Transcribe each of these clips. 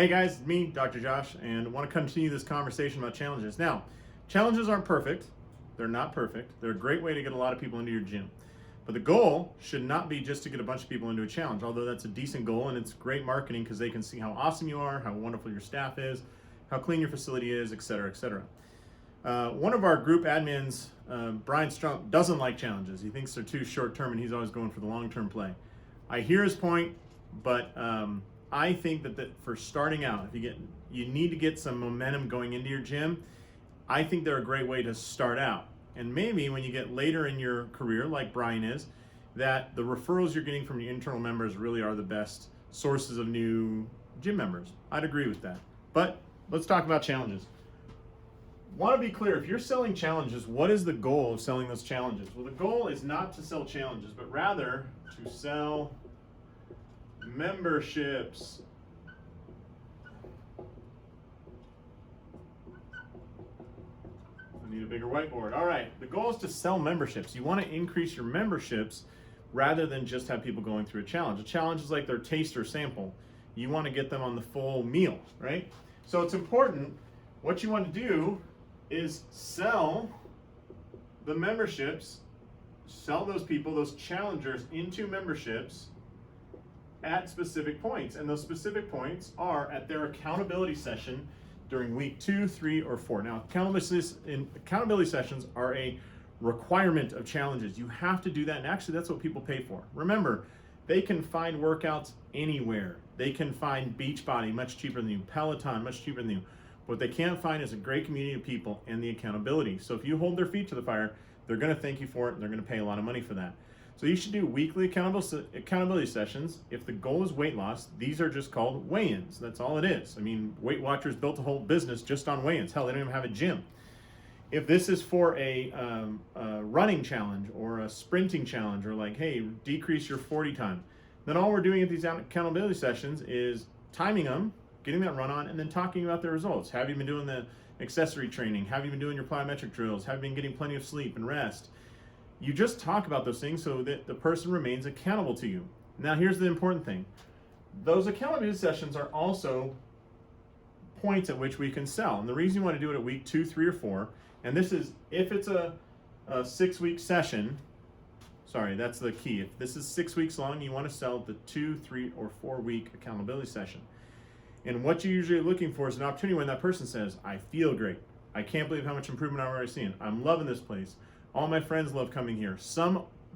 Hey guys, it's me, Dr. Josh, and I want to continue this conversation about challenges. Now, challenges aren't perfect. They're not perfect. They're a great way to get a lot of people into your gym. But the goal should not be just to get a bunch of people into a challenge, although that's a decent goal and it's great marketing because they can see how awesome you are, how wonderful your staff is, how clean your facility is, et cetera, et cetera. One of our group admins, Brian Strump, doesn't like challenges. He thinks they're too short-term and he's always going for the long-term play. I hear his point, but I think that for starting out, you need to get some momentum going into your gym. I think they're a great way to start out. And maybe when you get later in your career, like Brian is, that the referrals you're getting from your internal members really are the best sources of new gym members. I'd agree with that. But let's talk about challenges. Want to be clear, if you're selling challenges, what is the goal of selling those challenges? Well, the goal is not to sell challenges, but rather to sell memberships. I need a bigger whiteboard. All right, the goal is to sell memberships. You want to increase your memberships rather than just have people going through a challenge. A challenge is like their taste or sample. You want to get them on the full meal, right? So it's important. What you want to do is sell the memberships, sell those people, those challengers into memberships at specific points. And those specific points are at their accountability session during week 2, 3, or 4. Now, accountability sessions are a requirement of challenges. You have to do that, and actually that's what people pay for. Remember, they can find workouts anywhere. They can find Beachbody much cheaper than you, Peloton much cheaper than you. What they can't find is a great community of people and the accountability. So if you hold their feet to the fire, they're going to thank you for it, and they're going to pay a lot of money for that. So you should do weekly accountability sessions. If the goal is weight loss, these are just called weigh-ins. That's all it is. I mean, Weight Watchers built a whole business just on weigh-ins. Hell, they don't even have a gym. If this is for a running challenge or a sprinting challenge, or like, hey, decrease your 40 time, then all we're doing at these accountability sessions is timing them, getting that run on, and then talking about the results. Have you been doing the accessory training? Have you been doing your plyometric drills? Have you been getting plenty of sleep and rest? You just talk about those things so that the person remains accountable to you. Now, here's the important thing. Those accountability sessions are also points at which we can sell. And the reason you want to do it at week 2, 3, or 4, and this is if it's a 6-week session, sorry, that's the key. If this is 6 weeks long, you want to sell the 2, 3, or 4-week accountability session. And what you're usually looking for is an opportunity when that person says, I feel great. I can't believe how much improvement I'm already seeing. I'm loving this place. All my friends love coming here.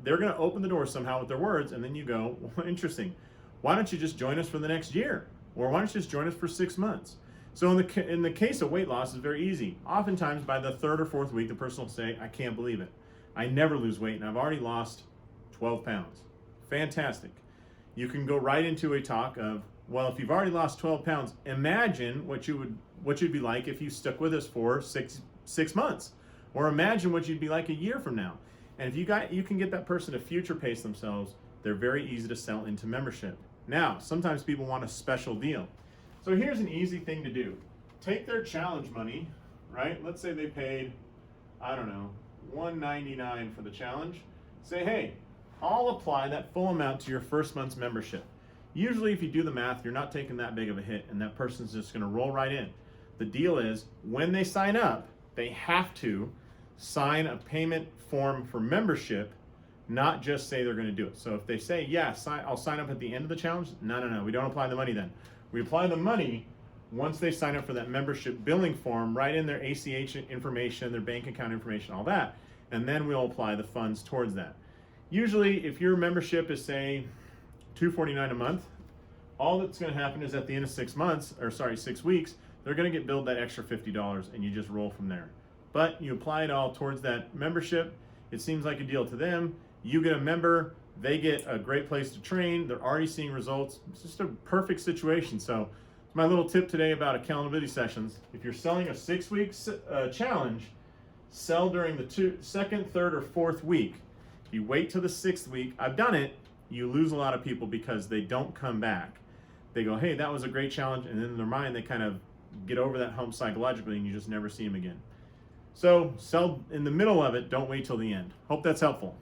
They're going to open the door somehow with their words, and then you go, well, interesting. Why don't you just join us for the next year? Or why don't you just join us for 6 months? So in the case of weight loss, it's very easy. Oftentimes by the 3rd or 4th week, the person will say, I can't believe it. I never lose weight, and I've already lost 12 pounds. Fantastic. You can go right into a talk of, well, if you've already lost 12 pounds, imagine what you'd be like if you stuck with us for six months. Or imagine what you'd be like a year from now. And if you can get that person to future pace themselves, they're very easy to sell into membership. Now, sometimes people want a special deal. So here's an easy thing to do. Take their challenge money, right? Let's say they paid, I don't know, $199 for the challenge. Say, hey, I'll apply that full amount to your first month's membership. Usually if you do the math, you're not taking that big of a hit, and that person's just gonna roll right in. The deal is, when they sign up, they have to sign a payment form for membership, not just say they're going to do it. So if they say, yes, I'll sign up at the end of the challenge, no, we don't apply the money then. We apply the money once they sign up for that membership billing form, write in their ACH information, their bank account information, all that, and then we'll apply the funds towards that. Usually, if your membership is, say, $249 a month, all that's going to happen is at the end of 6 weeks, they're going to get billed that extra $50, and you just roll from there. But you apply it all towards that membership. It seems like a deal to them. You get a member, they get a great place to train. They're already seeing results. It's just a perfect situation. So it's my little tip today about accountability sessions. If you're selling a 6-week challenge, sell during the 2nd, 3rd, or 4th week. If you wait till the 6th week, I've done it, you lose a lot of people because they don't come back. They go, hey, that was a great challenge, and then in their mind, they kind of get over that hump psychologically, and you just never see them again. So sell in the middle of it, don't wait till the end. Hope that's helpful.